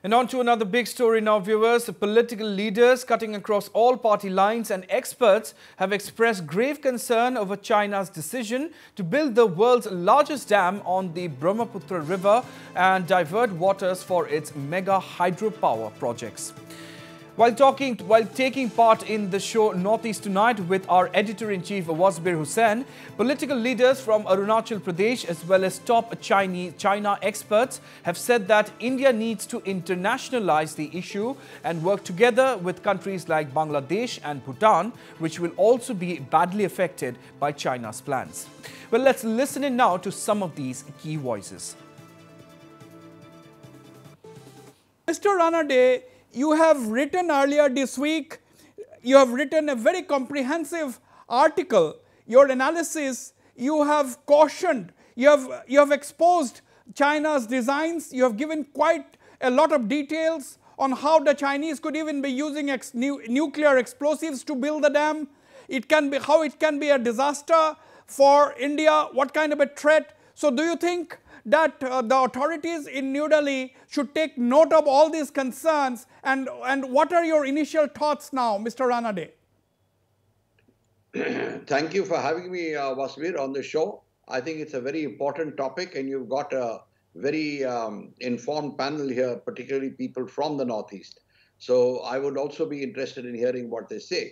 And on to another big story now, viewers. Political leaders cutting across all party lines and experts have expressed grave concern over China's decision to build the world's largest dam on the Brahmaputra river and divert waters for its mega hydropower projects. While taking part in the show Northeast Tonight with our editor-in-chief Wasbir Hussain, political leaders from Arunachal Pradesh as well as top China experts have said that India needs to internationalize the issue and work together with countries like Bangladesh and Bhutan, which will also be badly affected by China's plans. Well, let's listen in now to some of these key voices. Mr. Ranade, you have written earlier this week, you have written a very comprehensive article. Your analysis, you have cautioned, you have exposed China's designs, you have given quite a lot of details on how the Chinese could even be using nuclear explosives to build the dam. How it can be a disaster for India, what kind of a threat. So do you think that the authorities in New Delhi should take note of all these concerns, and what are your initial thoughts now, Mr. Ranade? Thank you for having me, Wasbir, on the show. I think it's a very important topic, and you've got a very informed panel here, particularly people from the Northeast. So I would also be interested in hearing what they say.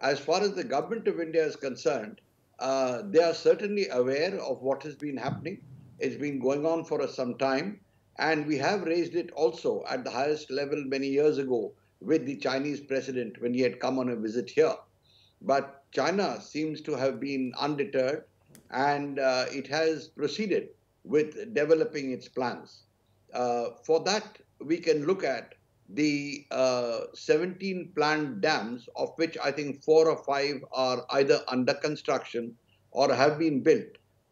As far as the government of India is concerned, they are certainly aware of what has been happening. It's been going on for some time, and we have raised it also at the highest level many years ago with the Chinese president when he had come on a visit here. But China seems to have been undeterred, and it has proceeded with developing its plans. For that, we can look at the 17 planned dams, of which I think 4 or 5 are either under construction or have been built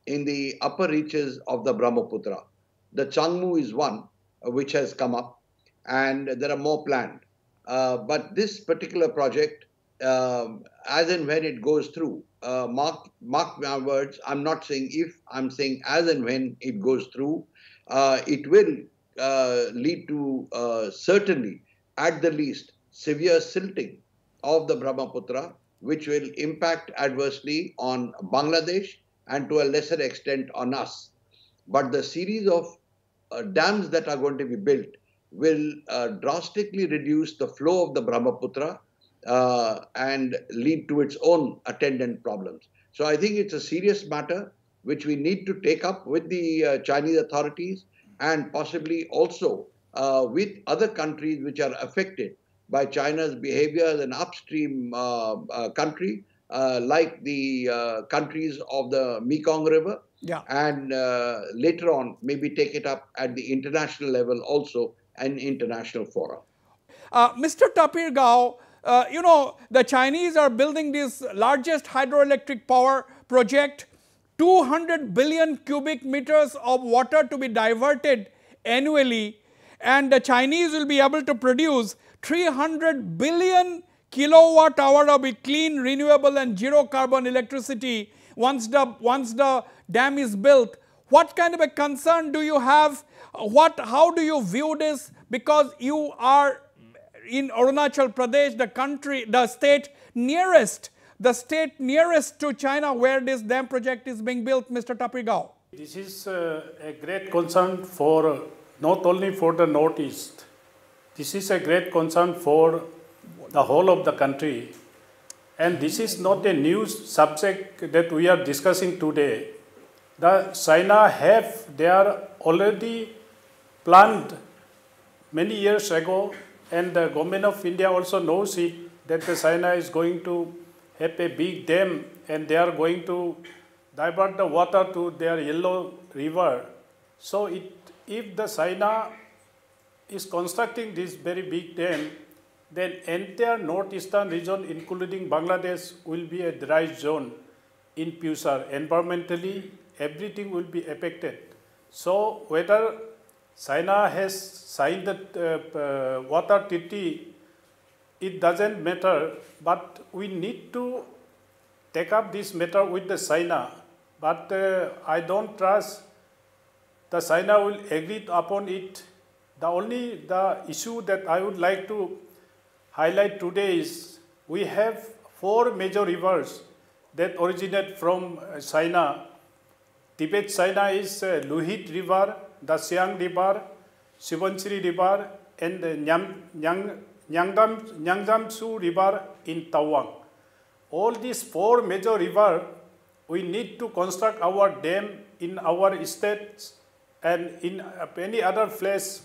in the upper reaches of the Brahmaputra. The Changmu is one which has come up, and there are more planned. But this particular project, as and when it goes through, mark my words, I'm not saying if, I'm saying as and when it goes through, it will lead to certainly, at the least, severe silting of the Brahmaputra, which will impact adversely on Bangladesh and to a lesser extent on us. But the series of dams that are going to be built will drastically reduce the flow of the Brahmaputra and lead to its own attendant problems. So I think it's a serious matter which we need to take up with the Chinese authorities and possibly also with other countries which are affected by China's behavior as an upstream country, like the countries of the Mekong River, and later on maybe take it up at the international level also, an international forum. Mr. Tapir Gao, you know, the Chinese are building this largest hydroelectric power project, 200 billion cubic meters of water to be diverted annually, and the Chinese will be able to produce 300 billion kilowatt hour of clean, renewable and zero carbon electricity once the dam is built. What kind of a concern do you have? How do you view this? Because you are in Arunachal Pradesh, the state nearest to China where this dam project is being built, Mr. Tapir Gao. This is a great concern for not only for the Northeast. This is a great concern for the whole of the country, and this is not a new subject that we are discussing today. China they are already planned many years ago, and the government of India also knows it, that China is going to have a big dam and they are going to divert the water to their Yellow River. So if the China is constructing this very big dam, then entire northeastern region, including Bangladesh, will be a dry zone in future. Environmentally, everything will be affected. So whether China has signed the water treaty, it doesn't matter, but we need to take up this matter with the China. But I don't trust the China will agree upon it the issue that I would like to highlight today is we have four major rivers that originate from China. Tibet, China is Luhit River, the Siang River, Subansiri River, and the Nyangdamsu River in Tawang. All these four major rivers, we need to construct our dam in our states and in any other place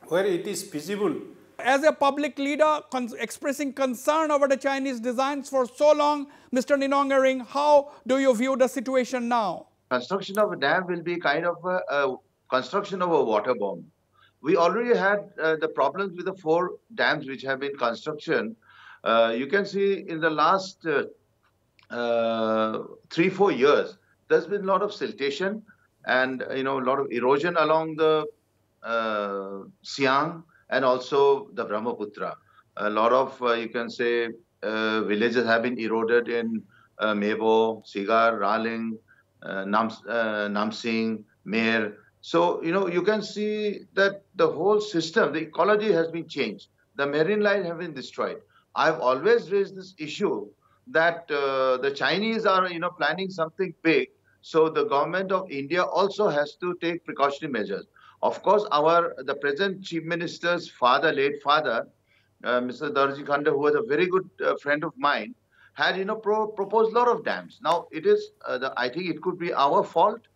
where it is feasible. As a public leader expressing concern over the Chinese designs for so long, Mr. Ninongering, how do you view the situation now? Construction of a dam will be kind of a construction of a water bomb. We already had the problems with the four dams which have been construction. You can see in the last 3-4 years, there's been a lot of siltation and a lot of erosion along the Siang and also the Brahmaputra. A lot of you can say villages have been eroded in Mebo, Sigar, Raling, Namsing, Mer. So you can see that the whole system, the ecology has been changed. The marine life have been destroyed. I've always raised this issue that the Chinese are planning something big. So the government of India also has to take precautionary measures. Of course, the present Chief Minister's father, late father, Mr. Darji Khanda, who was a very good friend of mine, had proposed a lot of dams. Now it is, I think it could be our fault,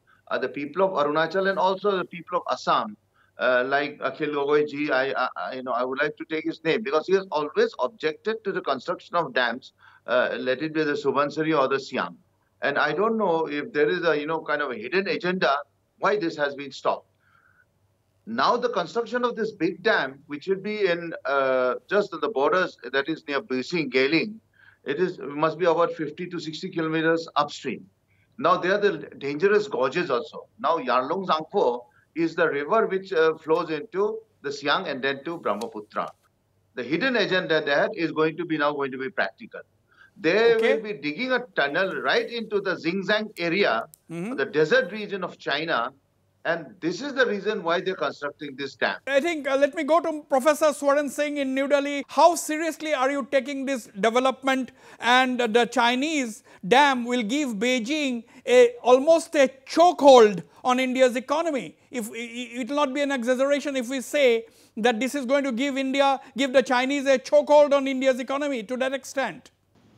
the people of Arunachal and also the people of Assam, like Akhil Gogoi ji. I would like to take his name because he has always objected to the construction of dams, let it be the Subansiri or the Siang. And I don't know if there is a kind of a hidden agenda why this has been stopped. Now the construction of this big dam, which will be in just on the borders, that is near Bising, Gailing, must be about 50 to 60 kilometers upstream. Now there are the dangerous gorges also. Now Yarlung Zangpo is the river which flows into the Siang and then to Brahmaputra. The hidden agenda there is going to be practical. They will be digging a tunnel right into the Xinjiang area, the desert region of China. And this is the reason why they're constructing this dam. I think let me go to Professor Swaran Singh in New Delhi. How seriously are you taking this development? And the Chinese dam will give Beijing almost a chokehold on India's economy. It will not be an exaggeration if we say that this is going to give the Chinese a chokehold on India's economy to that extent.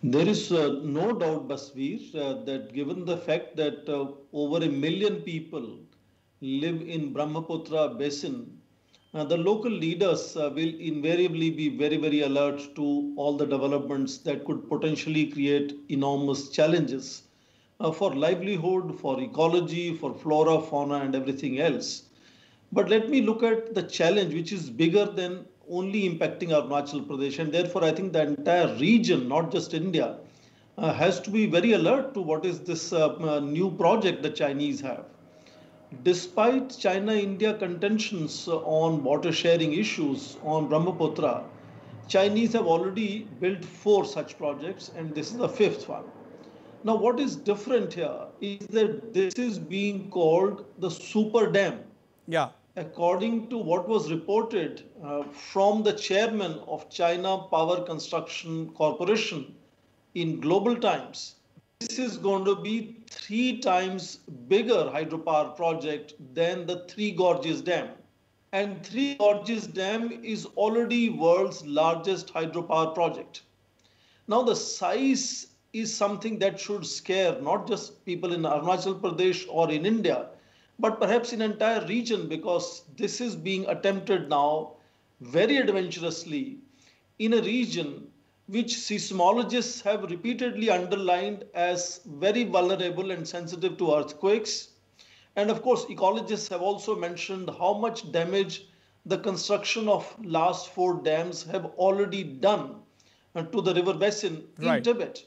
There is no doubt, Wasbir, that given the fact that over 1 million people live in Brahmaputra basin, the local leaders will invariably be very, very alert to all the developments that could potentially create enormous challenges for livelihood, for ecology, for flora, fauna, and everything else. But let me look at the challenge, which is bigger than only impacting Arunachal Pradesh. And therefore, I think the entire region, not just India, has to be very alert to what is this new project the Chinese have. Despite China-India contentions on water sharing issues on Brahmaputra, Chinese have already built 4 such projects, and this is the 5th one. Now, what is different here is that this is being called the super dam. Yeah. According to what was reported from the chairman of China Power Construction Corporation in Global Times, this is going to be 3 times bigger hydropower project than the Three Gorges Dam. And Three Gorges Dam is already world's largest hydropower project. Now the size is something that should scare not just people in Arunachal Pradesh or in India, but perhaps in entire region, because this is being attempted now very adventurously in a region which seismologists have repeatedly underlined as very vulnerable and sensitive to earthquakes. And of course, ecologists have also mentioned how much damage the construction of last 4 dams have already done to the river basin in Tibet.